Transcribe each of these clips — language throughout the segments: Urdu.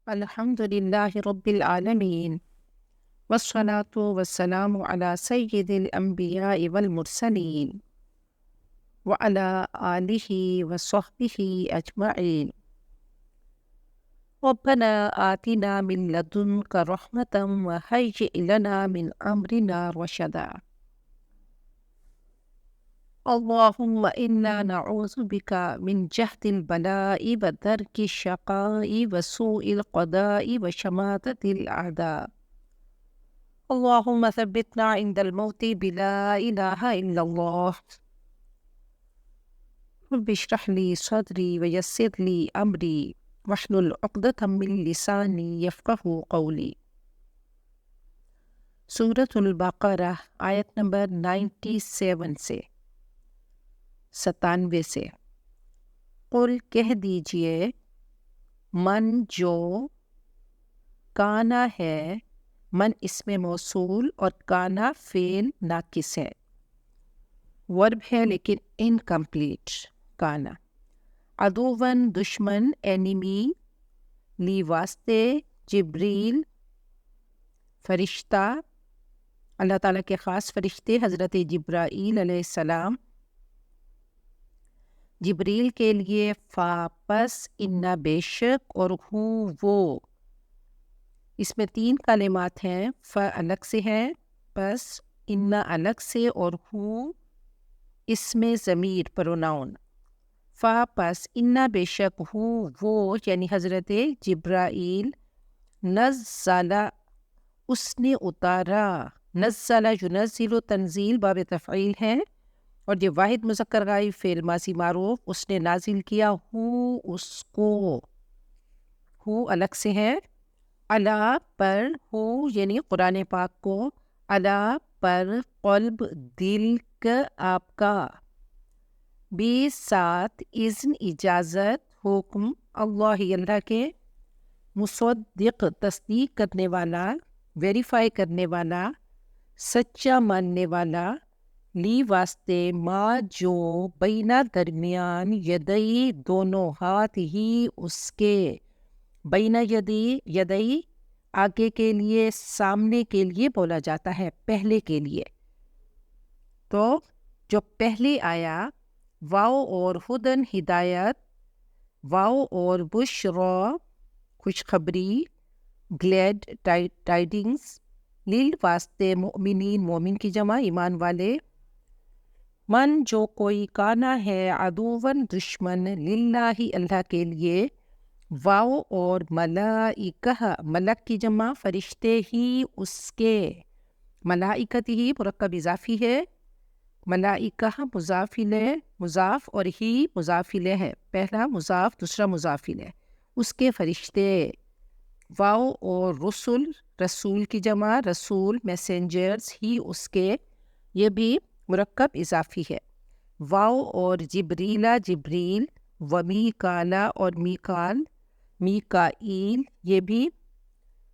الحمد لله رب العالمين والصلاة والسلام على سيد الأنبياء والمرسلين وعلى آله وصحبه أجمعين. ربنا آتنا من لدنك رحمة وهيئ لنا من أمرنا رشدا. اللهم إنا نعوذ بك من جهد البلاء ودرك الشقاء وسوء القضاء وشماتة الأعداء. اللهم ثبتنا عند الموت بلا إله إلا الله. رب اشرح لي صدري ويسر لي أمري واحلل عقدة من لساني يفقه قولي. سورة البقرہ آیت نمبر 97 سے 97 سے قل کہہ دیجئے من جو کانا ہے، من اسم موصول اور کانا فعل ناقص ہے، ورب ہے لیکن انکمپلیٹ کانا. عدوًا دشمن، اینیمی، لی واسطے، جبریل فرشتہ، اللہ تعالیٰ کے خاص فرشتے حضرت جبرائیل علیہ السلام. جبریل کے لیے فا پس انا بے شک اور ہوں وہ، اس میں 3 کلمات ہیں. فا الگ سے ہے، پس انا الگ سے اور ہوں اس میں ضمیر پروناؤن. فا پس انا بے شک ہوں وہ یعنی حضرت جبرائیل، نزلہ اس نے اتارا، نزلہ ینزل تنزیل باب تفعیل ہے، اور یہ واحد مذکر غائب فعل ماضی معروف، اس نے نازل کیا ہوں اس کو، ہوں الگ سے ہے. علا پر ہوں یعنی قرآن پاک کو، علا پر قلب دل کا آپ کا، بھی ساتھ اذن اجازت حکم، اللہ اللہ کے، مصدق تصدیق کرنے والا، ویریفائی کرنے والا، سچا ماننے والا، لی واسطے ما جو بینا درمیان، یدئی دونوں ہاتھ ہی اس کے، بینا یدئی آگے کے لیے، سامنے کے لیے بولا جاتا ہے، پہلے کے لیے. تو جو پہلے آیا واؤ اور ہدن ہدایت، واؤ اور بشرا خوشخبری، گلیڈ ٹائڈنگز، لیل واسطے مؤمنین مومن کی جمع ایمان والے. من جو کوئی کانا ہے عدوًا دشمن، للہ اللہ کے لیے، واؤ اور ملائکہ ملک کی جمع فرشتے ہی اس کے، ملائکت ہی مرکب اضافی ہے، ملائکہ مضاف الیہ مضاف اور ہی مضاف الیہ ہے، پہلا مضاف دوسرا مضاف الیہ، اس کے فرشتے. واؤ اور رسول رسول کی جمع رسول میسنجرز ہی اس کے، یہ بھی مرکب اضافی ہے. واؤ اور جبریلا جبریل، و میکالا اور میکال میکائیل، یہ بھی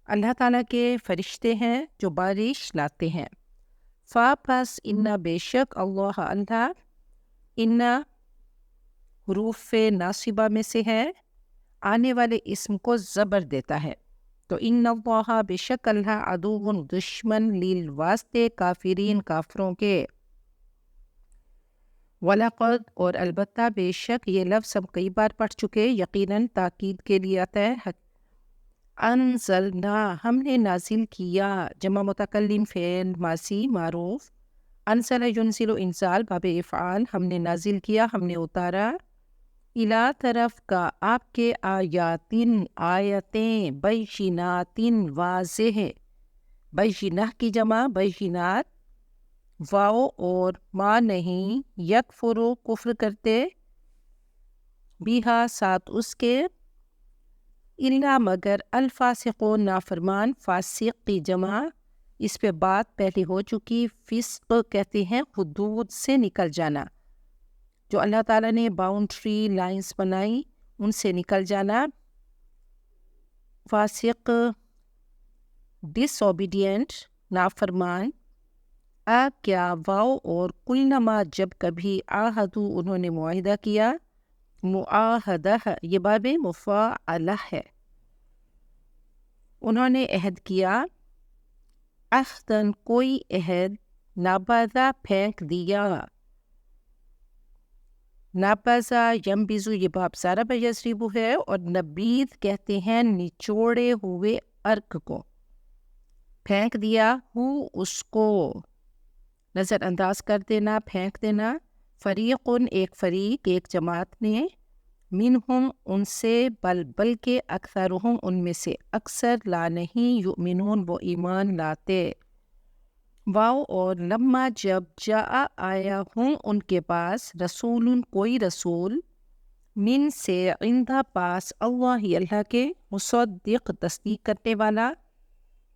اللہ تعالیٰ کے فرشتے ہیں جو بارش لاتے ہیں. فا پس انا بے شک اللہ اللہ، انا حروف ناصبہ میں سے ہے، آنے والے اسم کو زبر دیتا ہے. تو ان اللہ بے شک اللہ، عدو دشمن، لیل واسطے کافرین کافروں کے. وَلَقَدْ اور البتہ بے شک، یہ لفظ ہم کئی بار پڑھ چکے، یقیناً تاکید کے لیے آتا ہے. انزلنا ہم نے نازل کیا، جمع متکلم فعل ماضی معروف. انزل ینزل انزال باب افعال، ہم نے نازل کیا، ہم نے اتارا. الا طرف کا آپ کے، آیاتن آیتیں، بیناتن واضح، بینہ کی جمع بینات، واؤ اور ما نہیں، یکفرو کفر کرتے، بیہا ساتھ اس کے، الا مگر، الفاسقون نافرمان، فاسق کی جمع، اس پہ بات پہلے ہو چکی. فسق کہتے ہیں حدود سے نکل جانا، جو اللہ تعالیٰ نے باؤنڈری لائنز بنائی ان سے نکل جانا. فاسق ڈس اوبیڈینٹ نافرمان. کیا واؤ اور کلنما جب کبھی، آہدو انہوں نے معاہدہ کیا، معاہدہ یہ باب مفاعلہ ہے، انہوں نے عہد کیا، عہدن کوئی عہد، نابذا پھینک دیا، نابذا ینبذو یہ باب ضرب یضرب ہے، اور نبید کہتے ہیں نچوڑے ہوئے ارک کو، پھینک دیا ہو اس کو، نظر انداز کر دینا، پھینک دینا، فریقن ایک فریق، ایک جماعت نے، منہم ان سے، بلکہ اکثرہم ان میں سے اکثر، لا نہیں، یؤمنون وہ ایمان لاتے، واؤ اور لما جب، جاء آیا ہوں ان کے پاس، رسول کوئی رسول، من سے، عندہ پاس، اللہ اللہ کے، مصدق تصدیق کرنے والا،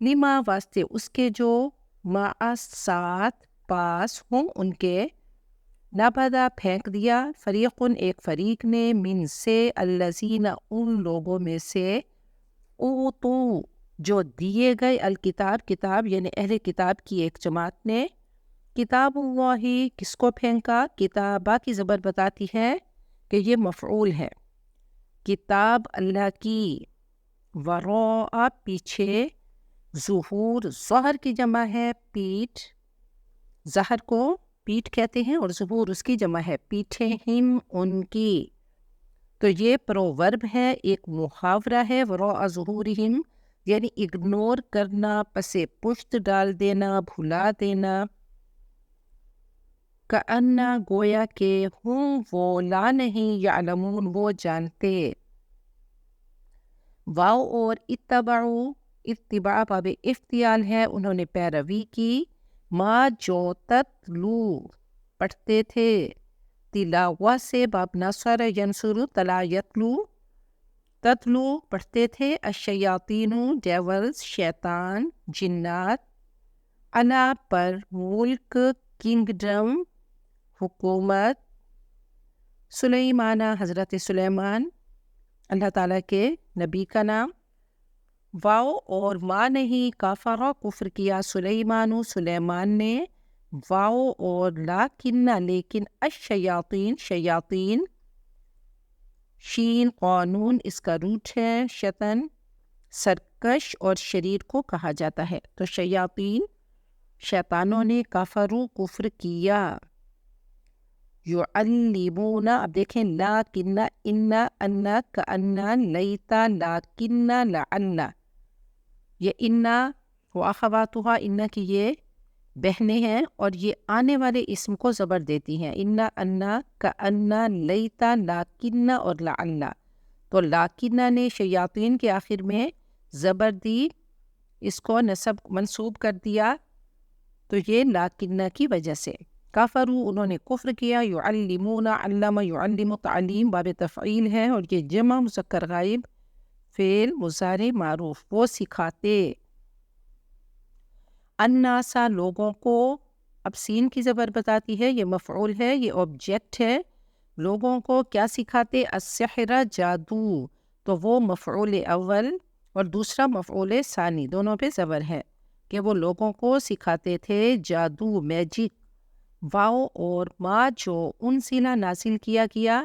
لما واسطے اس کے جو، مع ساتھ، پاس، ہوں ان کے، نبذا پھینک دیا، فریقن ایک فریق نے، من سے، الذین ان لوگوں میں سے، اوتو جو دیے گئے، الکتاب کتاب، یعنی اہل کتاب کی ایک جماعت نے، کتاب اللہ کس کو پھینکا، کتابہ کی زبر بتاتی ہے کہ یہ مفعول ہے، کتاب اللہ کی، وراء پیچھے، ظہور ظہر کی جمع ہے پیٹھ، ظہر کو پیٹھ کہتے ہیں اور ظہور اس کی جمع ہے پیٹھے، ہم ان کی، تو یہ پروورب ہے، ایک محاورہ ہے، وراء ظہورہم یعنی اگنور کرنا، پسے پشت ڈال دینا، بھلا دینا، کأنہ گویا کہ، ہوں وہ، لا نہیں، یعلمون وہ جانتے، واؤ اور اتبعوا، اتباع باب افتیال ہے، انہوں نے پیروی کی، ما جو، تتلو پڑھتے تھے، تلاوہ سے، باب نصر ینصر، تلا یتلو، تتلو پڑھتے تھے، الشیاطین ڈیولز شیطان جنات، علا پر، ملک کنگڈم حکومت، سلیمانہ حضرت سلیمان اللہ تعالیٰ کے نبی کا نام، واؤ اور ما نہیں، کافرہ کفر کیا، سلیمان سلیمان نے، واؤ اور لیکن لیکن، الشیاطین شیاطین، شین قانون اس کا روٹ ہے، شطن سرکش اور شریر کو کہا جاتا ہے، تو شیاطین شیطانوں نے، کافرو کفر کیا، یعلمون اب دیکھیں، لیکن، ان کأنہ، لیتا، لیکن، لعل، یہ انا و اخواتها ان کی یہ بہنیں ہیں، اور یہ آنے والے اسم کو زبر دیتی ہیں، انا کأن، لیتا، لیکن اور لعل، تو لیکن نے شیاطین کے آخر میں زبر دی، اس کو نصب منصوب کر دیا، تو یہ لیکن کی وجہ سے، کافرو انہوں نے کفر کیا، یعلمون علم یعلم تعلیم باب تفعیل ہے، اور یہ جمع مذکر غائب فعل مضارع معروف، وہ سکھاتے، الناسا لوگوں کو، اب سین کی زبر بتاتی ہے یہ مفعول ہے، یہ آبجیکٹ ہے، لوگوں کو کیا سکھاتے، السحر جادو، تو وہ مفعول اول اور دوسرا مفعول ثانی دونوں پہ زبر ہے کہ وہ لوگوں کو سکھاتے تھے جادو، میجک، واؤ اور ما جو، انزل نازل کیا گیا،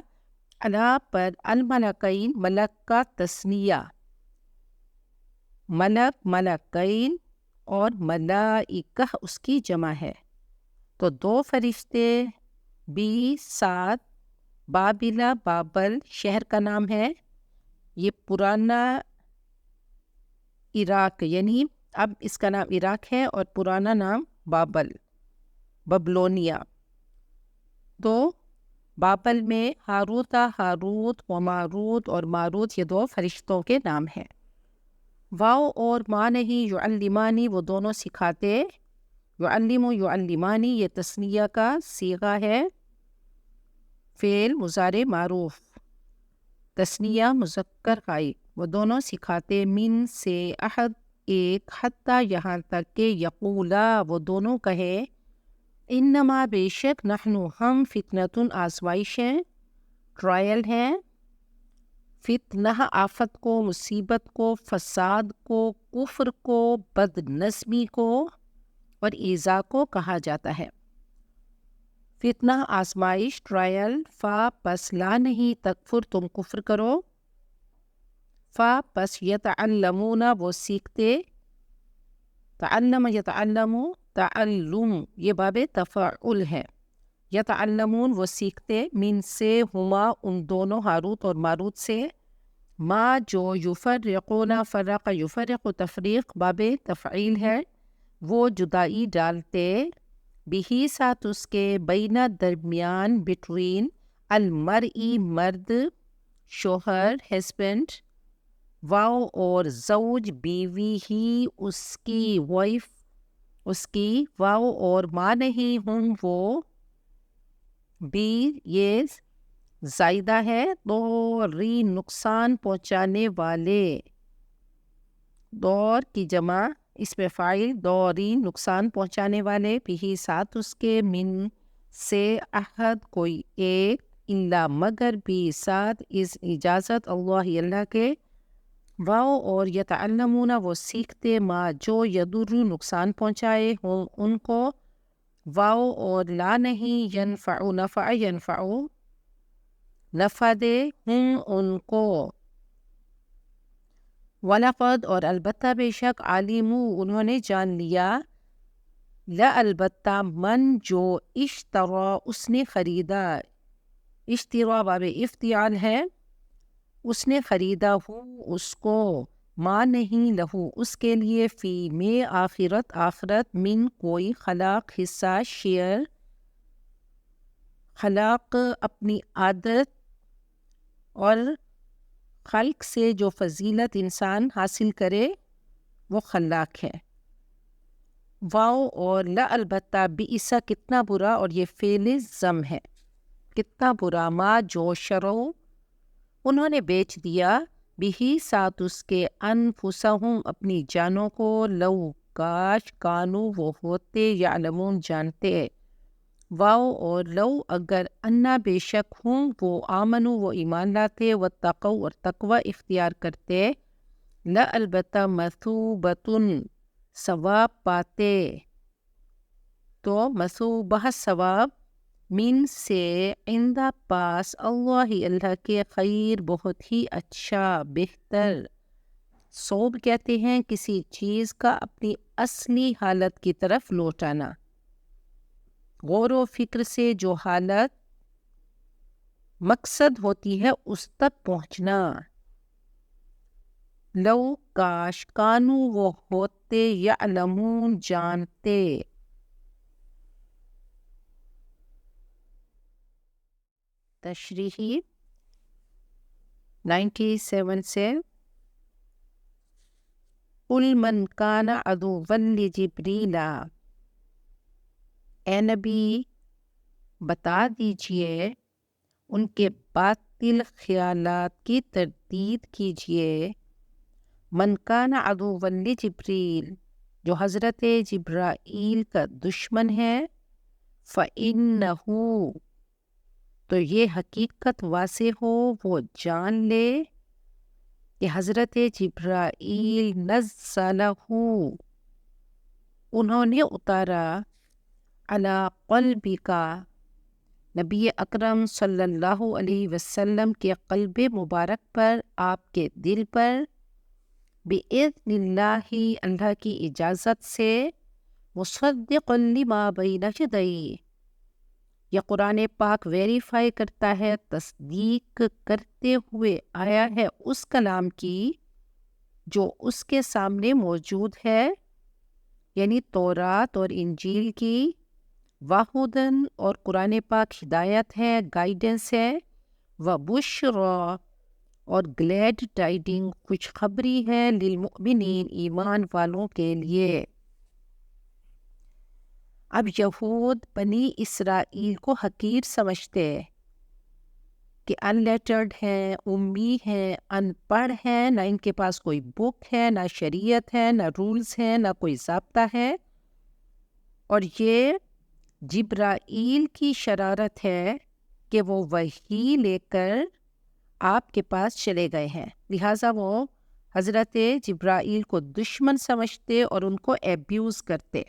علا پر، الملکین ملک کا تثنیہ، ملک ملکین، اور ملائکہ اس کی جمع ہے، تو دو فرشتے، بی ساتھ، بابلا بابل شہر کا نام ہے، یہ پرانا عراق، یعنی اب اس کا نام عراق ہے اور پرانا نام بابل، ببلونیا، تو بابل میں ہاروتا ہاروت و ماروت، اور ماروت یہ دو فرشتوں کے نام ہیں، واؤ اور ما نہیں، یعلمانی وہ دونوں سکھاتے، یعلم یعلمانی یہ تثنیہ کا صیغہ ہے، فعل مضارع معروف، تثنیہ مذکر غائب، وہ دونوں سکھاتے، من سے، احد ایک، حتیٰ یہاں تک کہ، یقولا وہ دونوں کہے، انما بے شک، نحن ہم، فتنتن آزمائش ہیں، ٹرائل ہیں، فتنہ آفت کو، مصیبت کو، فساد کو، کفر کو، بد نظمی کو اور ایذا کو کہا جاتا ہے، فتنہ آزمائش ٹرائل، فا پس لا نہیں، تکفر تم کفر کرو، پس یتعلمون وہ سیکھتے، تعلم یتعلم، تعلم یہ باب تفاعل ہے، یتعلمون وہ سیکھتے، من سے، ہما ان دونوں ہاروت اور ماروت سے، ما جو یفرقون، فرق یفرق تفریق باب تفعیل ہے، وہ جدائی ڈالتے، بھی ساتھ اس کے، بین درمیان، بٹوین، المرئی مرد، شوہر ہسبینڈ، واو اور زوج بیوی ہی، اس کی وائف اس کی، واو اور ما نہیں، ہوں وہ، بھی یہ زائدہ ہے، دوری نقصان پہنچانے والے، دور کی جمع اس میں فاعل، دوری نقصان پہنچانے والے، بھی ساتھ اس کے، من سے، احد کوئی ایک، الا مگر، بھی ساتھ، اس اجازت، اللہ اللہ کے، واو اور یتعلمون وہ سیکھتے، ما جو، یدر نقصان پہنچائے، ہوں ان کو، واو اور لا نہیں، ینفع نفع، ینفع نفع دے، ہوں ان کو، وَلَقَدْ اور البتہ بے شک، عَلِمُوا انہوں نے جان لیا، البتہ، من جو، اشترا اس نے خریدا، اشترا باب افتعال ہے، اس نے خریدا، ہو اس کو، ما نہیں، لہو اس کے لیے، فی میں، آخرت آخرت، من کوئی، خلاق حصہ، شیئر، خلاق اپنی عادت اور خلق سے جو فضیلت انسان حاصل کرے وہ خلاق ہے، واو اور لا البتہ، بئسا کتنا برا، اور یہ فعل ضم ہے، کتنا برا، ما جو، شرو انہوں نے بیچ دیا، بھی ساتھ اس کے، انفسہم اپنی جانوں کو، لو کاش، کانو وہ ہوتے، یعلمون جانتے، واو اور لو اگر، انا بے شک، ہوں وہ، آمنو وہ ایمان لاتے، واتقوا اور تقوی اختیار کرتے، لا البتہ، مثوبتن ثواب پاتے، تو مثوبہ ثواب، من سے، عندہ پاس، اللہ اللہ کے، خیر بہت ہی اچھا، بہتر، صوب کہتے ہیں کسی چیز کا اپنی اصلی حالت کی طرف لوٹانا، غور و فکر سے جو حالت مقصد ہوتی ہے اس تک پہنچنا، لو کاش، کانو وہ ہوتے، یعلمون جانتے، تشریحی 97 سے، قل من کان عدوا لجبریل، اے نبی بتا دیجئے، ان کے باطل خیالات کی تردید کیجئے، من کان عدوا لجبریل جو حضرت جبرائیل کا دشمن ہے، فَإِنَّهُ تو یہ حقیقت واضح ہو، وہ جان لے کہ حضرت جبرائیل نزلہ انہوں نے اتارا، علی قلبک نبی اکرم صلی اللہ علیہ وسلم کے قلب مبارک پر، آپ کے دل پر، بِإِذْنِ اللہ اللہ کی اجازت سے، مصدقا لما بین یدیہ یہ قرآن پاک ویریفائی کرتا ہے، تصدیق کرتے ہوئے آیا ہے اس کلام کی جو اس کے سامنے موجود ہے، یعنی تورات اور انجیل کی، وَہُدًى اور قرآن پاک ہدایت ہے، گائیڈنس ہے، وَبُشْرَى اور گلیڈ ٹائیڈنگ خوشخبری ہے، للمؤمنین ایمان والوں کے لیے۔ اب یہود بنی اسرائیل کو حقیر سمجھتے کہ ان لیٹرڈ ہیں، امی ہیں، ان پڑھ ہیں، نہ ان کے پاس کوئی بک ہے، نہ شریعت ہے، نہ رولز ہیں، نہ کوئی ضابطہ ہے، اور یہ جبرائیل کی شرارت ہے کہ وہ وحی لے کر آپ کے پاس چلے گئے ہیں، لہٰذا وہ حضرت جبرائیل کو دشمن سمجھتے اور ان کو ایبیوز کرتے۔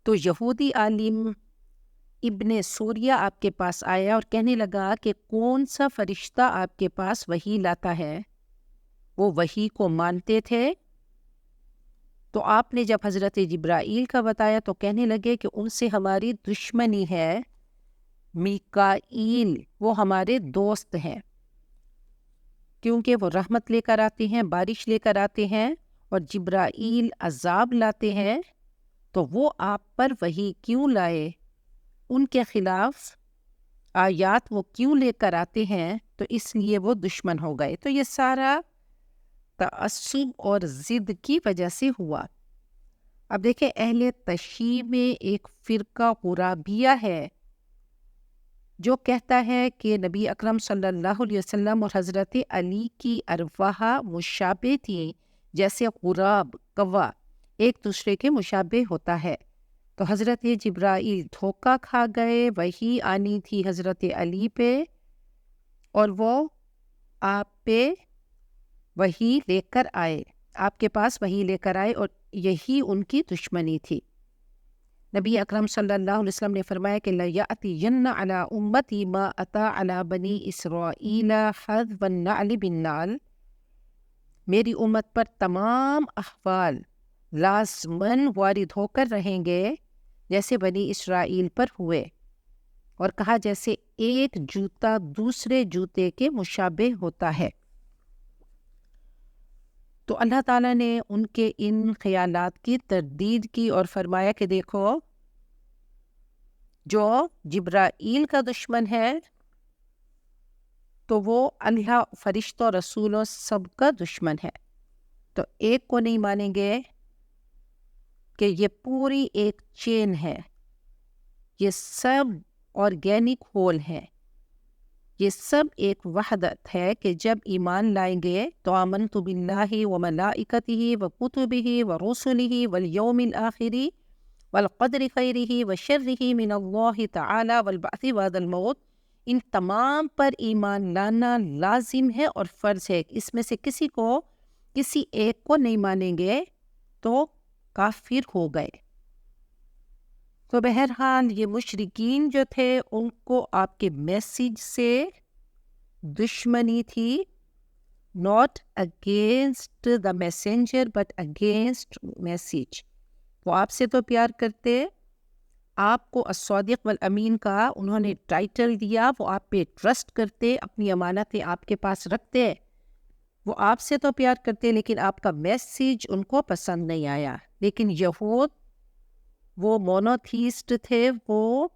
تو یہودی عالم ابن سوریا آپ کے پاس آیا اور کہنے لگا کہ کون سا فرشتہ آپ کے پاس وحی لاتا ہے؟ وہ وحی کو مانتے تھے۔ تو آپ نے جب حضرت جبرائیل کا بتایا تو کہنے لگے کہ ان سے ہماری دشمنی ہے، میکائیل وہ ہمارے دوست ہیں، کیونکہ وہ رحمت لے کر آتے ہیں، بارش لے کر آتے ہیں، اور جبرائیل عذاب لاتے ہیں، تو وہ آپ پر وحی کیوں لائے؟ ان کے خلاف آیات وہ کیوں لے کر آتے ہیں؟ تو اس لیے وہ دشمن ہو گئے۔ تو یہ سارا تعصب اور ضد کی وجہ سے ہوا۔ اب دیکھیں، اہل تشیع میں ایک فرقہ غرابیہ ہے جو کہتا ہے کہ نبی اکرم صلی اللہ علیہ وسلم اور حضرت علی کی ارواح مشابہ تھیں، جیسے غراب کوا ایک دوسرے کے مشابہ ہوتا ہے۔ تو حضرت جبرائیل دھوکہ کھا گئے، وحی آنی تھی حضرت علی پہ، اور وہ آپ پہ وحی لے کر آئے، آپ کے پاس وحی لے کر آئے، اور یہی ان کی دشمنی تھی۔ نبی اکرم صلی اللہ علیہ وسلم نے فرمایا کہ لَيَأْتِيَنَّ عَلَىٰ أُمَّتِي مَا أَتَىٰ عَلَىٰ بَنِي إِسْرَائِيلَ حَذْوَ النَّعْلِ بِالنَّعْلِ، میری امت پر تمام احوال لازماً وارد ہو کر رہیں گے جیسے بنی اسرائیل پر ہوئے، اور کہا جیسے ایک جوتا دوسرے جوتے کے مشابہ ہوتا ہے۔ تو اللہ تعالیٰ نے ان کے ان خیالات کی تردید کی اور فرمایا کہ دیکھو، جو جبرائیل کا دشمن ہے تو وہ اللہ، فرشتوں، رسولوں سب کا دشمن ہے۔ تو ایک کو نہیں مانیں گے کہ یہ پوری ایک چین ہے، یہ سب آرگینک ہول ہے، یہ سب ایک وحدت ہے کہ جب ایمان لائیں گے تو آمنت باللہ وملائکتہ وکتبہ ورسلہ والیوم الآخر والقدر خیرہ وشرہ من اللہ تعالی والبعث بعد الموت، ان تمام پر ایمان لانا لازم ہے اور فرض ہے۔ اس میں سے کسی ایک کو نہیں مانیں گے تو کافر ہو گئے۔ تو بہرحال یہ مشرکین جو تھے ان کو آپ کے میسیج سے دشمنی تھی، not against the messenger but against message۔ وہ آپ سے تو پیار کرتے، آپ کو الصادق والامین کا انہوں نے ٹائٹل دیا، وہ آپ پہ ٹرسٹ کرتے، اپنی امانتیں آپ کے پاس رکھتے، وہ آپ سے تو پیار کرتے، لیکن آپ کا میسیج ان کو پسند نہیں آیا۔ لیکن یہود وہ مونوتھیسٹ تھے، وہ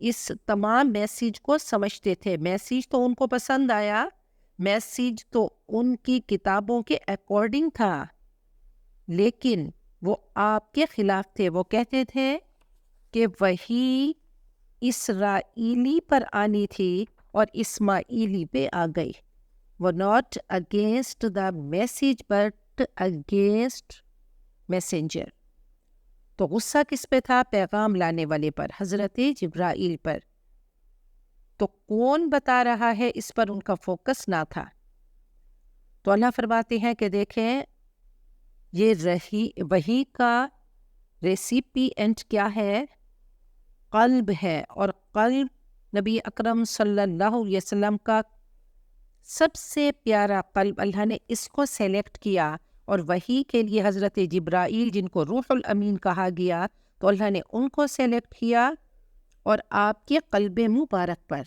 اس تمام میسیج کو سمجھتے تھے، میسیج تو ان کو پسند آیا، میسیج تو ان کی کتابوں کے اکارڈنگ تھا، لیکن وہ آپ کے خلاف تھے۔ وہ کہتے تھے کہ وہی اسرائیلی پر آنی تھی اور اسماعیلی پہ آ گئی۔ وہ not against the message but against messenger. تو غصہ کس پہ تھا؟ پیغام لانے والے پر، حضرت جبرائیل پر۔ تو کون بتا رہا ہے اس پر ان کا فوکس نہ تھا۔ تو اللہ فرماتے ہیں کہ دیکھیں، یہ وحی کا ریسیپینٹ کیا ہے؟ قلب ہے، اور قلب نبی اکرم صلی اللہ علیہ وسلم کا سب سے پیارا قلب، اللہ نے اس کو سیلیکٹ کیا، اور وحی کے لیے حضرت جبرائیل جن کو روح الامین کہا گیا، تو اللہ نے ان کو سیلیکٹ کیا اور آپ کے قلب مبارک پر۔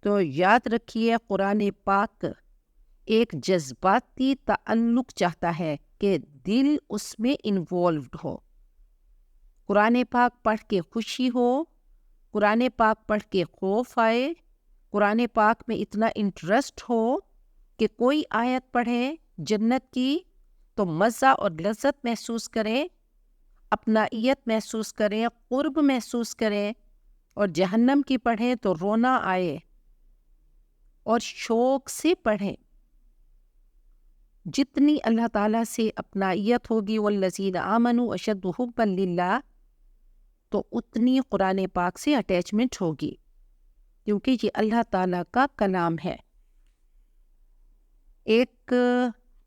تو یاد رکھیے، قرآن پاک ایک جذباتی تعلق چاہتا ہے کہ دل اس میں انوالوڈ ہو۔ قرآن پاک پڑھ کے خوشی ہو، قرآن پاک پڑھ کے خوف آئے، قرآن پاک میں اتنا انٹرسٹ ہو کہ کوئی آیت پڑھیں جنت کی تو مزہ اور لذت محسوس کریں، اپنائیت محسوس کریں، قرب محسوس کریں، اور جہنم کی پڑھیں تو رونا آئے اور شوق سے پڑھیں۔ جتنی اللہ تعالیٰ سے اپنائیت ہوگی، والذین آمنوا اشد حبا للہ، تو اتنی قرآن پاک سے اٹیچمنٹ ہوگی، کیونکہ یہ اللہ تعالیٰ کا کلام ہے۔ ایک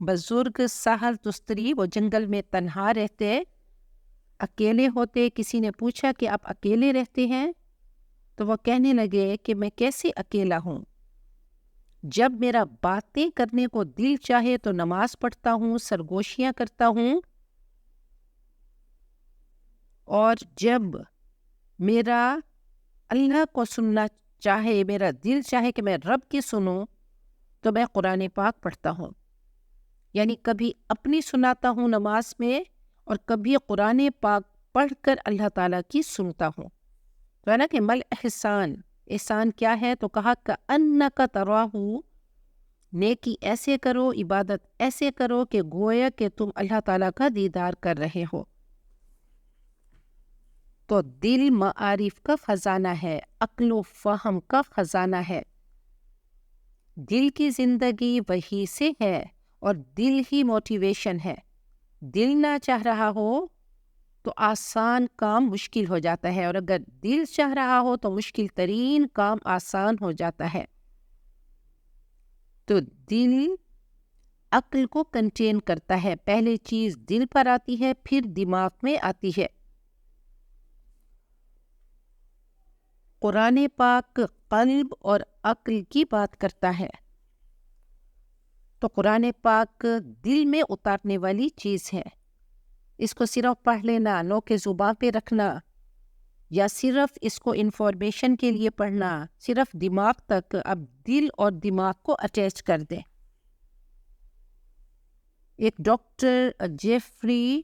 بزرگ ساحل تستری، وہ جنگل میں تنہا رہتے، اکیلے ہوتے. کسی نے پوچھا کہ آپ اکیلے رہتے ہیں؟ تو وہ کہنے لگے کہ میں کیسے اکیلا ہوں، جب میرا باتیں کرنے کو دل چاہے تو نماز پڑھتا ہوں، سرگوشیاں کرتا ہوں، اور جب میرا اللہ کو سننا چاہے، میرا دل چاہے کہ میں رب کی سنوں، تو میں قرآن پاک پڑھتا ہوں. یعنی کبھی اپنی سناتا ہوں نماز میں، اور کبھی قرآن پاک پڑھ کر اللہ تعالیٰ کی سنتا ہوں. تو ہے نا کہ مل احسان، احسان کیا ہے؟ تو کہا کأنک تراہ، نیکی ایسے کرو، عبادت ایسے کرو کہ گویا کہ تم اللہ تعالیٰ کا دیدار کر رہے ہو. تو دل معارف کا خزانہ ہے، عقل و فہم کا خزانہ ہے. دل کی زندگی وہی سے ہے، اور دل ہی موٹیویشن ہے. دل نہ چاہ رہا ہو تو آسان کام مشکل ہو جاتا ہے، اور اگر دل چاہ رہا ہو تو مشکل ترین کام آسان ہو جاتا ہے. تو دل عقل کو کنٹین کرتا ہے. پہلے چیز دل پر آتی ہے، پھر دماغ میں آتی ہے. قرآن پاک قلب اور عقل کی بات کرتا ہے. تو قرآن پاک دل میں اتارنے والی چیز ہے. اس کو صرف پڑھ لینا، نو کے زباں پہ رکھنا، یا صرف اس کو انفارمیشن کے لیے پڑھنا، صرف دماغ تک، اب دل اور دماغ کو اٹیچ کر دیں. ایک ڈاکٹر جیفری،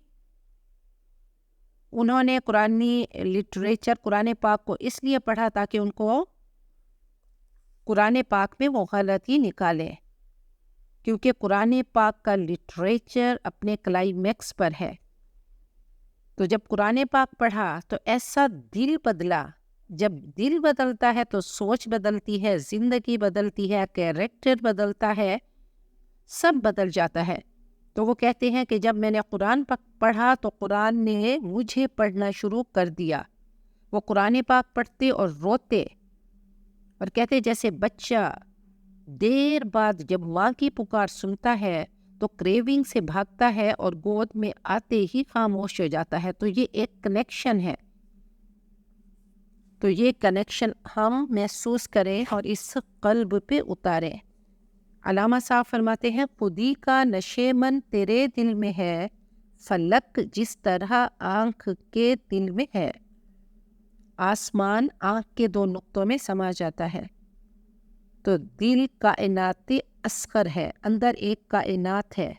انہوں نے قرآنی لٹریچر، قرآن پاک کو اس لیے پڑھا تاکہ ان کو قرآن پاک میں وہ غلطی نکالیں، کیونکہ قرآن پاک کا لٹریچر اپنے کلائمیکس پر ہے. تو جب قرآن پاک پڑھا تو ایسا دل بدلا. جب دل بدلتا ہے تو سوچ بدلتی ہے، زندگی بدلتی ہے، کیریکٹر بدلتا ہے، سب بدل جاتا ہے. تو وہ کہتے ہیں کہ جب میں نے قرآن پاک پڑھا تو قرآن نے مجھے پڑھنا شروع کر دیا. وہ قرآن پاک پڑھتے اور روتے، اور کہتے جیسے بچہ دیر بعد جب ماں کی پکار سنتا ہے تو کریونگ سے بھاگتا ہے اور گود میں آتے ہی خاموش ہو جاتا ہے. تو یہ ایک کنیکشن ہے. تو یہ کنیکشن ہم محسوس کریں اور اس قلب پہ اتاریں. علامہ صاحب فرماتے ہیں خودی کا نشے من تیرے دل میں ہے، فلک جس طرح آنکھ کے دل میں ہے. آسمان آنکھ کے دو نقطوں میں سما جاتا ہے. تو دل کائنات اصغر ہے، اندر ایک کائنات ہے.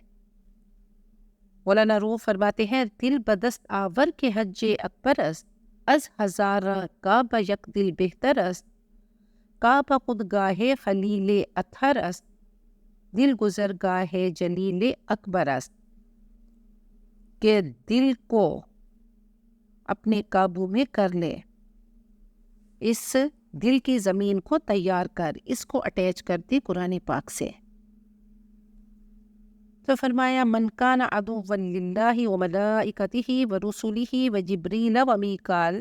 مولانا روح فرماتے ہیں دل بدست آور کے حج اکبر است، از ہزارہ کعبہ یک دل بہتر است. کعبہ خود گاہ خلیل اطہر است، دل گزر گاہ جلیل اکبر است. کہ دل کو اپنے قابو میں کر لے، اس دل کی زمین کو تیار کر، اس کو اٹیچ کر دی قرآن پاک سے. تو فرمایا من کان عدوا للہ وملائکتہ ورسلہ وجبریل ومیکال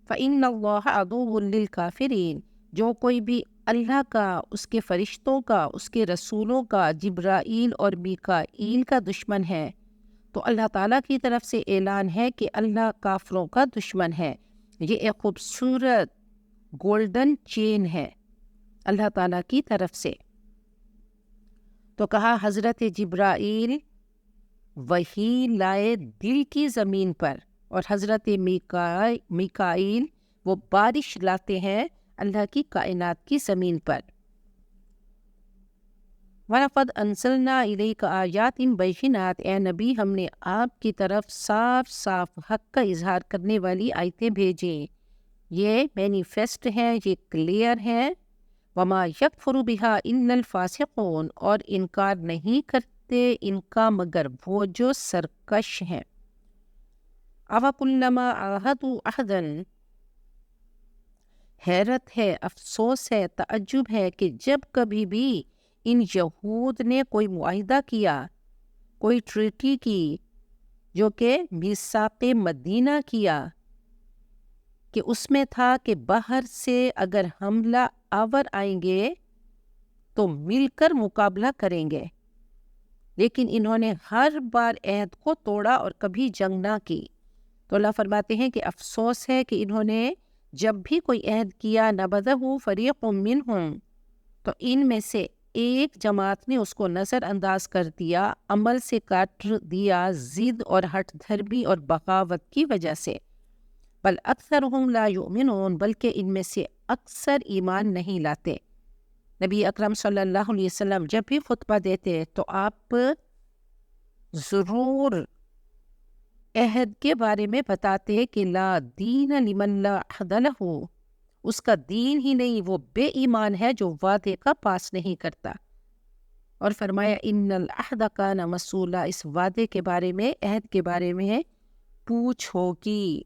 فإن اللہ عدو للکافرین. جو کوئی بھی اللہ کا، اس کے فرشتوں کا، اس کے رسولوں کا، جبرائیل اور میکائیل کا دشمن ہے، تو اللہ تعالیٰ کی طرف سے اعلان ہے کہ اللہ کافروں کا دشمن ہے. یہ ایک خوبصورت گولڈن چین ہے اللہ تعالیٰ کی طرف سے. تو کہا حضرت جبرائیل وحی لائے دل کی زمین پر، اور حضرت میکائیل وہ بارش لاتے ہیں اللہ کی کائنات کی زمین پر. وَلَقَدْ أَنزَلْنَا إِلَيْكَ آيَاتٍ بَيِّنَاتٍ. اے نبی ہم نے آپ کی طرف صاف صاف حق کا اظہار کرنے والی آیتیں بھیجیں. یہ مینیفیسٹ ہیں، یہ کلیئر ہیں. وَمَا يَكْفُرُ بِهَا إِلَّا الْفَاسِقُونَ. اور انکار نہیں کرتے ان کا مگر وہ جو سرکش ہیں. أَوَكُلَّمَا عَاهَدُوا عَهْدًا. حیرت ہے، افسوس ہے، تعجب ہے کہ جب کبھی بھی ان یہود نے کوئی معاہدہ کیا، کوئی ٹریٹی کی، جو کہ میثاق مدینہ کیا، کہ اس میں تھا کہ باہر سے اگر حملہ آور آئیں گے تو مل کر مقابلہ کریں گے، لیکن انہوں نے ہر بار عہد کو توڑا اور کبھی جنگ نہ کی. تو اللہ فرماتے ہیں کہ افسوس ہے کہ انہوں نے جب بھی کوئی عہد کیا نبذہ فریق منہم، تو ان میں سے ایک جماعت نے اس کو نظر انداز کر دیا، عمل سے کاٹ دیا، ضد اور ہٹ دھرمی اور بغاوت کی وجہ سے۔ بل اکثرهم لا یؤمنون، بلکہ ان میں سے اکثر ایمان نہیں لاتے۔ نبی اکرم صلی اللہ علیہ وسلم جب بھی خطبہ دیتے تو آپ ضرور عہد کے بارے میں بتاتے کہ لا دین لمن لا عہد لہ، اس کا دین ہی نہیں، وہ بے ایمان ہے جو وعدے کا پاس نہیں کرتا۔ اور فرمایا ان العہد کان مسئولا، اس وعدے کے بارے میں، عہد کے بارے میں پوچھ ہوگی۔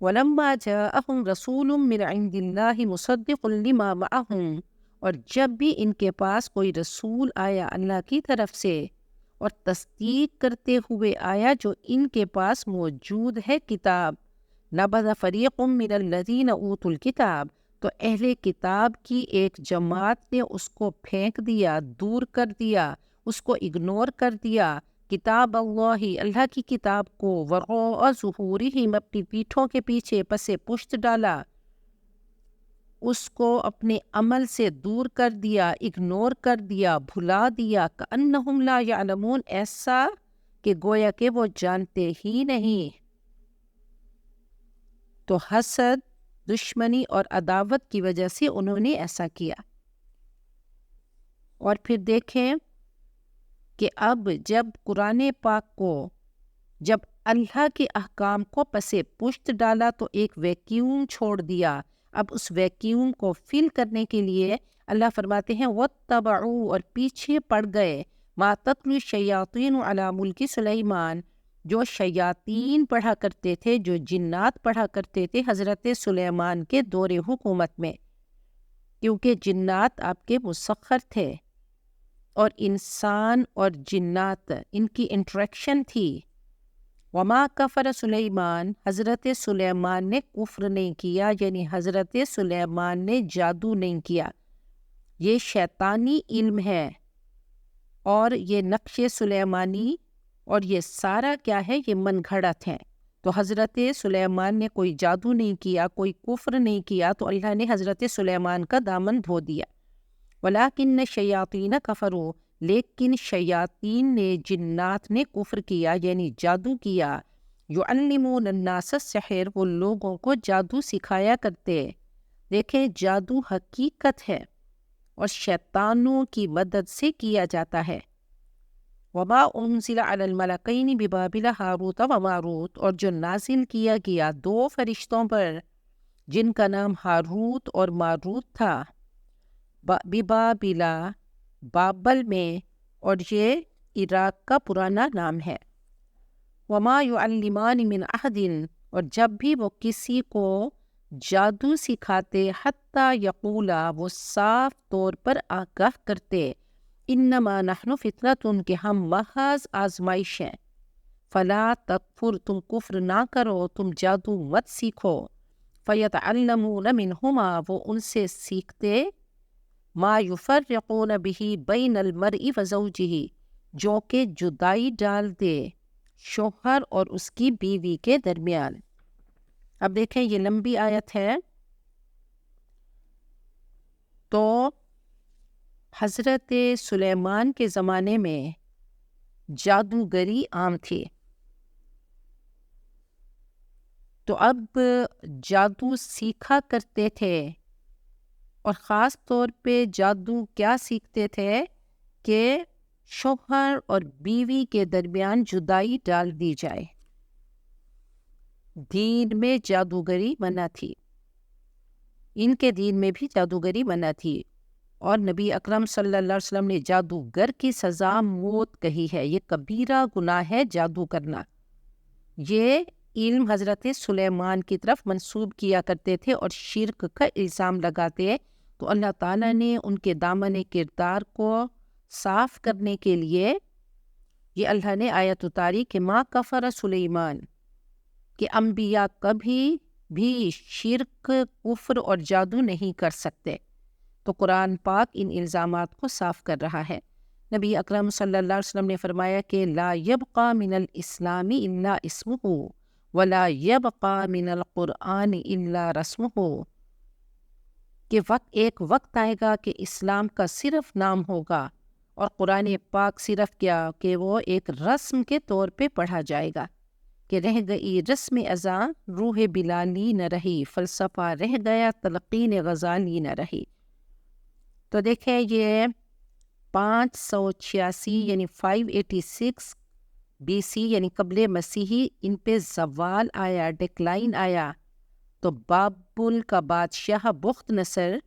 وَلَمَّا جَاءَهُمْ رَسُولٌ مِّنْ عِنْدِ اللَّهِ مُصَدِّقٌ لِمَا مَعَهُمْ، اور جب بھی ان کے پاس کوئی رسول آیا اللہ کی طرف سے اور تصدیق کرتے ہوئے آیا جو ان کے پاس موجود ہے کتاب، نَبَذَ فَرِيقٌ مِّنَ الَّذِينَ أُوتُوا الْكِتَابَ، تو اہل کتاب کی ایک جماعت نے اس کو پھینک دیا، دور کر دیا، اس کو اگنور کر دیا، کتاب اللہ کی کتاب کو، وراء ظہورہم، اپنی پیٹھوں کے پیچھے پس پشت ڈالا، اس کو اپنے عمل سے دور کر دیا، اگنور کر دیا، بھلا دیا، کأنہم لا یعلمون، ایسا کہ گویا کہ وہ جانتے ہی نہیں۔ تو حسد، دشمنی اور عداوت کی وجہ سے انہوں نے ایسا کیا۔ اور پھر دیکھیں کہ اب جب قرآن پاک کو، جب اللہ کے احکام کو پس پشت ڈالا تو ایک ویکیوم چھوڑ دیا۔ اب اس ویکیوم کو فل کرنے کے لیے اللہ فرماتے ہیں وَاتَّبَعُوا، اور پیچھے پڑ گئے، مَا تَتْلُو الشَّيَاطِينُ عَلَى مُلْكِ سلیمان، جو شیاطین پڑھا کرتے تھے، جو جنات پڑھا کرتے تھے حضرت سلیمان کے دور حکومت میں، کیونکہ جنات آپ کے مسخر تھے اور انسان اور جنات ان کی انٹریکشن تھی۔ وما کفر سلیمان، حضرت سلیمان نے کفر نہیں کیا، یعنی حضرت سلیمان نے جادو نہیں کیا، یہ شیطانی علم ہے، اور یہ نقش سلیمانی اور یہ سارا کیا ہے، یہ من گھڑت ہے۔ تو حضرت سلیمان نے کوئی جادو نہیں کیا، کوئی کفر نہیں کیا، تو اللہ نے حضرت سلیمان کا دامن دھو دیا۔ وَلَٰكِنَّ الشَّيَاطِينَ كَفَرُوا، لیکن شیاطین نے، جنات نے کفر کیا، یعنی جادو کیا۔ يُعَلِّمُونَ النَّاسَ السِّحْرَ، وہ لوگوں کو جادو سکھایا کرتے۔ دیکھیں جادو حقیقت ہے اور شیطانوں کی مدد سے کیا جاتا ہے۔ وَمَا أُنزِلَ عَلَى الْمَلَكَيْنِ بِبَابِلَ هَارُوتَ وَمَارُوتَ، اور جو نازل کیا گیا دو فرشتوں پر جن کا نام ہاروت اور ماروت تھا، ببابل، بابل میں، اور یہ عراق کا پرانا نام ہے۔ وَمَا يُعَلِّمَانِ مِنْ أَحَدٍ، اور جب بھی وہ کسی کو جادو سکھاتے، حتیٰ یقولا، وہ صاف طور پر آگاہ کرتے، انما نحن فتنۃ، کہ ہم محض آزمائش ہیں، فلا تکفر، تم کفر نہ کرو، تم جادو مت سیکھو، فیتعلمون منہما، وہ ان سے سیکھتے، ما یفرقون بہ بین المرء وزوجہ، جو کہ جدائی ڈال دے شوہر اور اس کی بیوی کے درمیان۔ اب دیکھیں یہ لمبی آیت ہے۔ تو حضرت سلیمان کے زمانے میں جادوگری عام تھی، تو اب جادو سیکھا کرتے تھے، اور خاص طور پہ جادو کیا سیکھتے تھے کہ شوہر اور بیوی کے درمیان جدائی ڈال دی جائے۔ دین میں جادوگری منع تھی، ان کے دین میں بھی جادوگری منع تھی، اور نبی اکرم صلی اللہ علیہ وسلم نے جادوگر کی سزا موت کہی ہے۔ یہ کبیرہ گناہ ہے جادو کرنا۔ یہ علم حضرت سلیمان کی طرف منسوب کیا کرتے تھے اور شرک کا الزام لگاتے، تو اللہ تعالیٰ نے ان کے دامن کردار کو صاف کرنے کے لیے یہ اللہ نے آیت اتاری کہ ما کفر سلیمان، کہ انبیاء کبھی بھی شرک، کفر اور جادو نہیں کر سکتے۔ تو قرآن پاک ان الزامات کو صاف کر رہا ہے۔ نبی اکرم صلی اللہ علیہ وسلم نے فرمایا کہ لا یبقى من الاسلام الا اسمہ ولا یبقى من القرآن الا رسمہ، کہ ایک وقت آئے گا کہ اسلام کا صرف نام ہوگا اور قرآن پاک صرف کیا کہ وہ ایک رسم کے طور پہ پڑھا جائے گا، کہ رہ گئی رسم ازاں روح بلالی نہ رہی، فلسفہ رہ گیا تلقین غزالی نہ رہی۔ تو دیکھیں یہ 586 یعنی 586 BC یعنی قبل مسیحی ان پہ زوال آیا، ڈکلائن آیا، تو بابل کا بادشاہ بخت نصر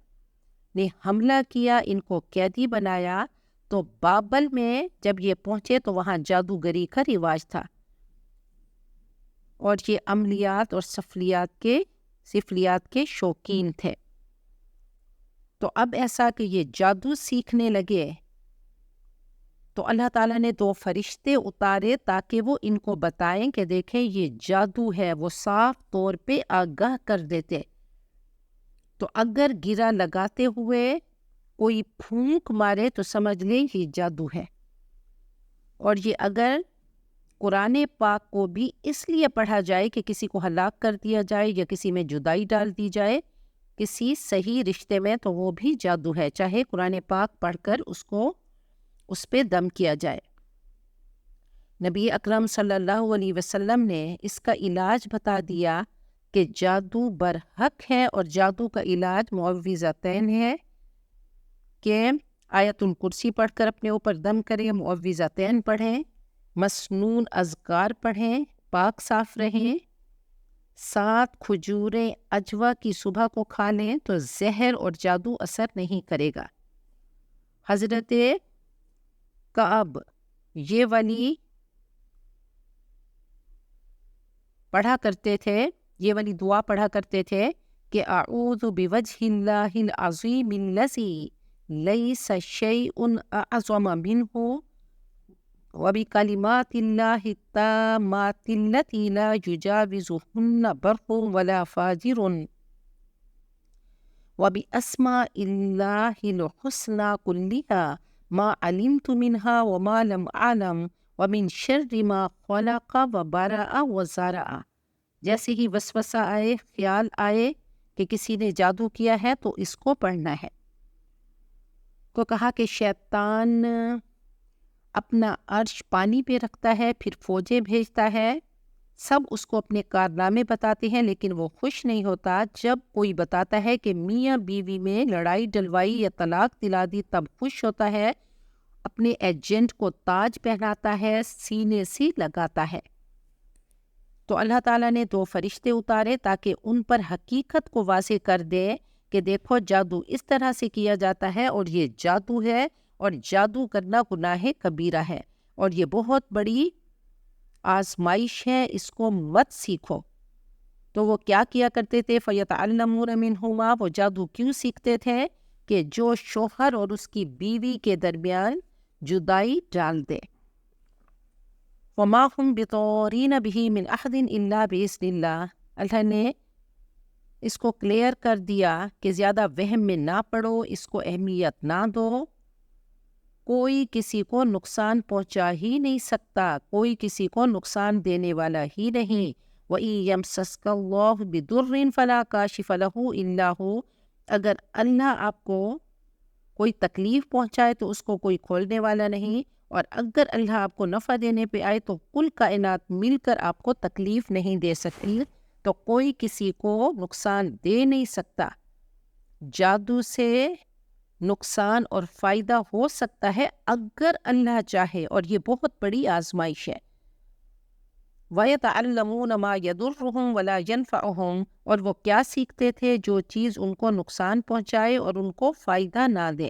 نے حملہ کیا، ان کو قیدی بنایا۔ تو بابل میں جب یہ پہنچے تو وہاں جادوگری کا رواج تھا، اور یہ عملیات اور سفلیات کے شوقین تھے۔ تو اب ایسا کہ یہ جادو سیکھنے لگے تو اللہ تعالیٰ نے 2 فرشتے اتارے تاکہ وہ ان کو بتائیں کہ دیکھیں یہ جادو ہے، وہ صاف طور پہ آگاہ کر دیتے۔ تو اگر گرا لگاتے ہوئے کوئی پھونک مارے تو سمجھ لیں یہ جادو ہے، اور یہ اگر قرآن پاک کو بھی اس لیے پڑھا جائے کہ کسی کو ہلاک کر دیا جائے یا کسی میں جدائی ڈال دی جائے کسی صحیح رشتے میں، تو وہ بھی جادو ہے، چاہے قرآن پاک پڑھ کر اس پہ دم کیا جائے۔ نبی اکرم صلی اللہ علیہ وسلم نے اس کا علاج بتا دیا کہ جادو برحق ہے، اور جادو کا علاج معوذتین ہے کہ آیت الکرسی پڑھ کر اپنے اوپر دم کریں، معوذتین پڑھیں، مسنون اذکار پڑھیں، پاک صاف رہیں، 7 کھجوریں عجوا کی صبح کو کھا لیں تو زہر اور جادو اثر نہیں کرے گا۔ حضرت کعب یہ والی پڑھا کرتے تھے، یہ والی دعا پڑھا کرتے تھے کہ اعوذ بوجہ اللہ العظیم الذی لیس شیء اعظم منہ وبکلمات اللہ التامات التی لا یجاوزہن بر ولا فاجر وباسماء اللہ الحسنى کلہا ما علمت منها وما لم اعلم ومن شر ما خلق وبرأ وزرع۔ جیسے ہی وسوسہ آئے، خیال آئے کہ کسی نے جادو کیا ہے تو اس کو پڑھنا ہے۔ تو کہا کہ شیطان اپنا عرش پانی پہ رکھتا ہے، پھر فوجیں بھیجتا ہے، سب اس کو اپنے کارنامے بتاتے ہیں، لیکن وہ خوش نہیں ہوتا۔ جب کوئی بتاتا ہے کہ میاں بیوی میں لڑائی ڈلوائی یا طلاق دلا دی تب خوش ہوتا ہے، اپنے ایجنٹ کو تاج پہناتا ہے، سینے سے لگاتا ہے۔ تو اللہ تعالیٰ نے 2 فرشتے اتارے تاکہ ان پر حقیقت کو واضح کر دے کہ دیکھو جادو اس طرح سے کیا جاتا ہے، اور یہ جادو ہے، اور جادو کرنا گناہ کبیرہ ہے، اور یہ بہت بڑی آزمائش ہے، اس کو مت سیکھو۔ تو وہ کیا کرتے تھے؟ فَيَتَعَلَّمُونَ مِنْهُمَا، وہ جادو کیوں سیکھتے تھے؟ کہ جو شوہر اور اس کی بیوی کے درمیان جدائی ڈال دے۔ وَمَا هُمْ بِضَارِّينَ بِهِ مِنْ أَحَدٍ إِلَّا بِإِذْنِ اللَّهِ۔ اللہ نے اس کو کلیئر کر دیا کہ زیادہ وہم میں نہ پڑو، اس کو اہمیت نہ دو، کوئی کسی کو نقصان پہنچا ہی نہیں سکتا، کوئی کسی کو نقصان دینے والا ہی نہیں۔ وَإِن يَمْسَسْكَ اللَّهُ بِضُرٍّ فَلَا كَاشِفَ لَهُ إِلَّا هُوَ، اگر اللہ آپ کو کوئی تکلیف پہنچائے تو اس کو کوئی کھولنے والا نہیں، اور اگر اللہ آپ کو نفع دینے پہ آئے تو کل کائنات مل کر آپ کو تکلیف نہیں دے سکتی، تو کوئی کسی کو نقصان دے نہیں سکتا۔ جادو سے نقصان اور فائدہ ہو سکتا ہے اگر اللہ چاہے، اور یہ بہت بڑی آزمائش ہے۔ وَيَتَعَلَّمُونَ مَا يَضُرُّهُمْ وَلَا يَنْفَعُهُمْ، اور وہ کیا سیکھتے تھے؟ جو چیز ان کو نقصان پہنچائے اور ان کو فائدہ نہ دے،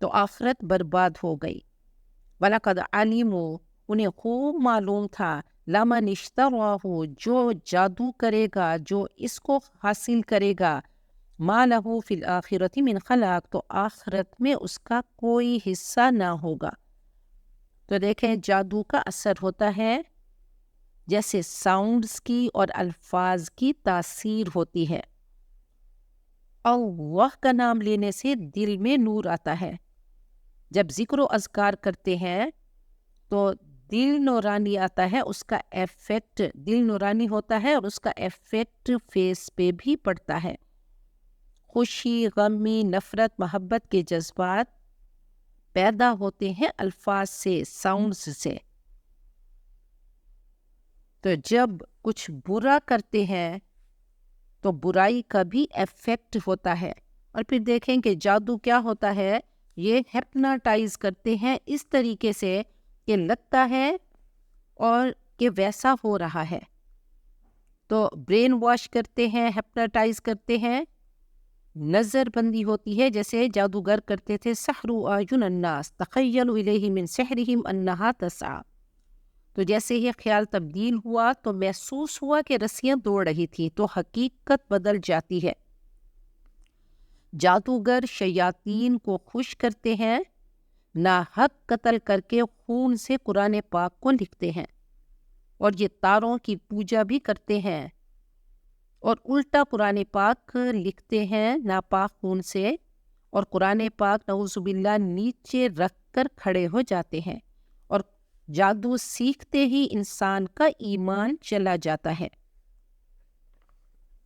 تو آخرت برباد ہو گئی۔ وَلَقَدْ عَلِمُوا، انہیں خوب معلوم تھا، لَمَنِ اشْتَرَاهُ، جو جادو کرے گا، جو اس کو حاصل کرے گا، مَا لَهُ فِي الْآخِرَةِ مِنْ خَلَاقٍ، تو آخرت میں اس کا کوئی حصہ نہ ہوگا۔ تو دیکھیں جادو کا اثر ہوتا ہے جیسے ساؤنڈز کی اور الفاظ کی تاثیر ہوتی ہے۔ اللہ کا نام لینے سے دل میں نور آتا ہے، جب ذکر و اذکار کرتے ہیں تو دل نورانی آتا ہے، اس کا ایفیکٹ دل نورانی ہوتا ہے اور اس کا ایفیکٹ فیس پہ بھی پڑتا ہے. خوشی، غمی، نفرت، محبت کے جذبات پیدا ہوتے ہیں الفاظ سے، ساؤنڈز سے. تو جب کچھ برا کرتے ہیں تو برائی کا بھی ایفیکٹ ہوتا ہے. اور پھر دیکھیں کہ جادو کیا ہوتا ہے، یہ ہپناٹائز کرتے ہیں اس طریقے سے کہ لگتا ہے اور کہ ویسا ہو رہا ہے. تو برین واش کرتے ہیں، ہپناٹائز کرتے ہیں. نظر بندی ہوتی ہے، جیسے جادوگر کرتے تھے، سحروا اعین الناس تخیلوا الیہ من سحرہم انہا تسعی. تو جیسے یہ خیال تبدیل ہوا تو محسوس ہوا کہ رسیاں دوڑ رہی تھی، تو حقیقت بدل جاتی ہے. جادوگر شیاطین کو خوش کرتے ہیں، ناحق قتل کر کے خون سے قرآن پاک کو لکھتے ہیں، اور یہ تاروں کی پوجا بھی کرتے ہیں اور الٹا قرآن پاک لکھتے ہیں ناپاک خون سے، اور قرآن پاک نعوذ باللہ نیچے رکھ کر کھڑے ہو جاتے ہیں. اور جادو سیکھتے ہی انسان کا ایمان چلا جاتا ہے.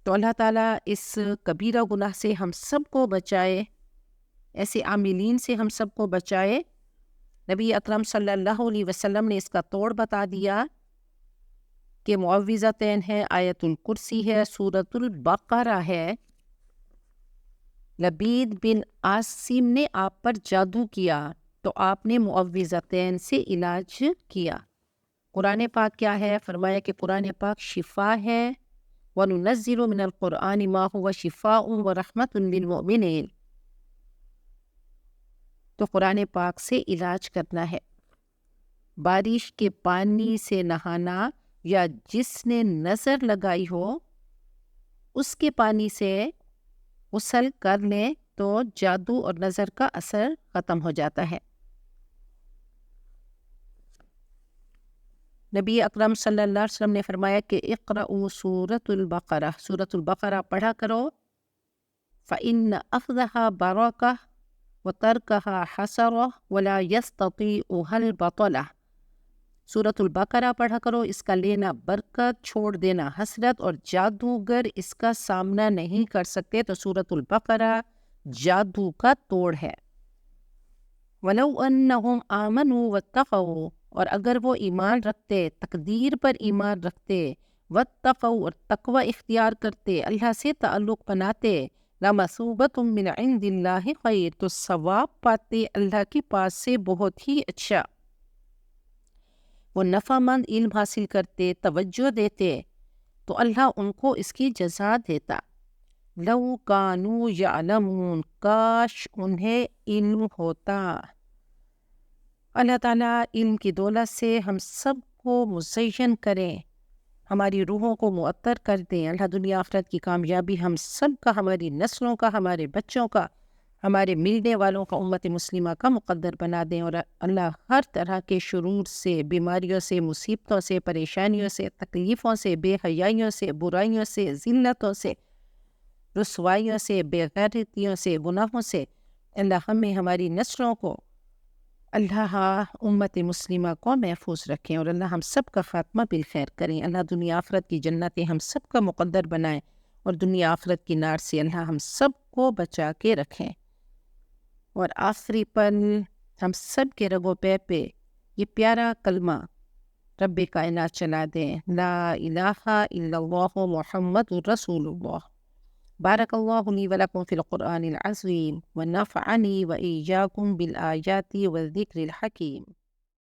تو اللہ تعالیٰ اس کبیرہ گناہ سے ہم سب کو بچائے، ایسے عاملین سے ہم سب کو بچائے. نبی اکرم صلی اللہ علیہ وسلم نے اس کا توڑ بتا دیا کہ معوذتین ہے، آیت الکرسی ہے، سورۃ البقرہ ہے. لبید بن عاصم نے آپ پر جادو کیا تو آپ نے معوذتین سے علاج کیا. قرآن پاک کیا ہے؟ فرمایا کہ قرآن پاک شفا ہے. وَنُنَزِّلُ مِنَ الْقُرْآنِ مَا هُوَ شِفَاءٌ وَرَحْمَةٌ لِّلْمُؤْمِنِينَ. تو قرآن پاک سے علاج کرنا ہے. بارش کے پانی سے نہانا، یا جس نے نظر لگائی ہو اس کے پانی سے غسل کر لیں تو جادو اور نظر کا اثر ختم ہو جاتا ہے. نبی اکرم صلی اللہ علیہ وسلم نے فرمایا کہ اقرأوا سورۃ البقرہ، سورۃ البقرہ پڑھا کرو. فإن أخذها برکہ وترکها حسرہ ولا يستطيعها البطلہ. سورۃ البقرہ پڑھا کرو، اس کا لینا برکت، چھوڑ دینا حسرت، اور جادوگر اس کا سامنا نہیں کر سکتے. تو سورۃ البقرہ جادو کا توڑ ہے. وَلَوْ أَنَّهُمْ آمَنُوا وَاتَّقَوْا، اور اگر وہ ایمان رکھتے، تقدیر پر ایمان رکھتے، وَاتَّقَوْا اور تقوی اختیار کرتے، اللہ سے تعلق بناتے، لَمَثُوبَةٌ مِّنْ عِنْدِ اللَّهِ خَيْرٌ، تو ثواب پاتے اللہ کے پاس سے بہت ہی اچھا. وہ نفع مند علم حاصل کرتے، توجہ دیتے، تو اللہ ان کو اس کی جزا دیتا. لو کانوا یعلمون، کاش انہیں علم ہوتا. اللہ تعالیٰ علم کی دولت سے ہم سب کو مزین کریں، ہماری روحوں کو معطر کر دیں. اللہ دنیا آخرت کی کامیابی ہم سب کا، ہماری نسلوں کا، ہمارے بچوں کا، ہمارے ملنے والوں کا، امت مسلمہ کا مقدر بنا دیں. اور اللہ ہر طرح کے شرور سے، بیماریوں سے، مصیبتوں سے، پریشانیوں سے، تکلیفوں سے، بے حیائیوں سے، برائیوں سے، ذلتوں سے، رسوائیوں سے، بے غیرتیوں سے، گناہوں سے، اللہ ہمیں، ہماری نسلوں کو، اللہ امت مسلمہ کو محفوظ رکھیں. اور اللہ ہم سب کا خاتمہ بالخیر کریں. اللہ دنیا آخرت کی جنتیں ہم سب کا مقدر بنائیں، اور دنیا آخرت کی نار سے اللہ ہم سب کو بچا کے رکھیں. اور آخری پل ہم سب کے رگ و پے پہ یہ پیارا کلمہ رب کائنات چلا دیں، لا الہ الا اللہ محمد رسول اللہ. بارک اللہ لی ولکم فی القرآن العظیم ونفعنی وإیاکم بالآیات والذکر الحکیم.